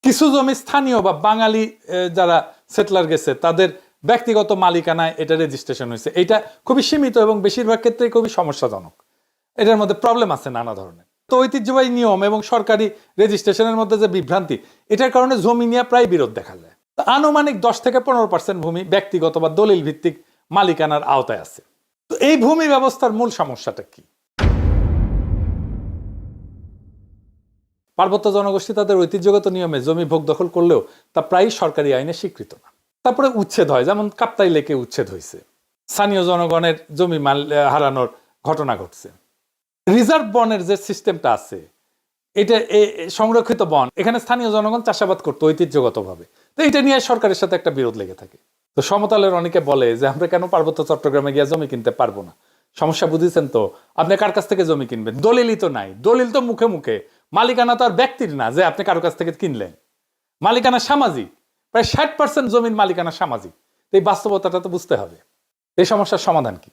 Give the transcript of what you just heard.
কিছু জমি স্থানীয় বা বাঙালি যারা সেটলার গেছে তাদের ব্যক্তিগত মালিকানায় এটা রেজিস্ট্রেশন হয়েছে। এটা খুবই সীমিত এবং বেশিরভাগ ক্ষেত্রে খুবই সমস্যাজনক। এটার মধ্যে প্রবলেম আছে নানা ধরনের। তো ঐতিহ্যবাহী নিয়ম এবং সরকারি রেজিস্ট্রেশনের মধ্যে যে বিভ্রান্তি, এটার কারণে জমি নিয়ে প্রায় বিরোধ দেখা যায়। আনুমানিক 10 থেকে 15% ভূমি ব্যক্তিগত বা দলিল ভিত্তিক মালিকানার আওতায় আছে। তো এই ভূমি ব্যবস্থার মূল সমস্যাটা কি? পার্বত্য জনগোষ্ঠী তাদের ঐতিহ্যগত নিয়মে জমি ভোগ দখল করলেও তা প্রায়ই সরকারি আইনে স্বীকৃত না। তারপরে উচ্ছেদ হয়, যেমন কাপ্তাই লেকে উচ্ছেদ হয়েছে, স্থানীয় জনগণের জমি হারানোর ঘটনা ঘটছে। রিজার্ভ বনের যে সিস্টেমটা আছে, এটা সংরক্ষিত বন, এখানে স্থানীয় জনগণ চাষাবাদ করতো ঐতিহ্যগতভাবে। তো এটা নিয়ে সরকারের সাথে একটা বিরোধ লেগে থাকে। তো সমতলের অনেকে বলে যে আমরা কেন পার্বত্য চট্টগ্রামে গিয়ে জমি কিনতে পারবো না? সমস্যা বুঝেছেন তো? আপনি কার কাছ থেকে জমি কিনবেন? দলিলই তো নাই। দলিল তো মুখে মুখে, মালিকানা তো আর ব্যক্তির না যে আপনি কারো কাছ থেকে কিনলেন। মালিকানা সামাজিক, প্রায় 60% জমির মালিকানা সামাজিক। এই বাস্তবতাটা তো বুঝতে হবে। এই সমস্যার সমাধান কি?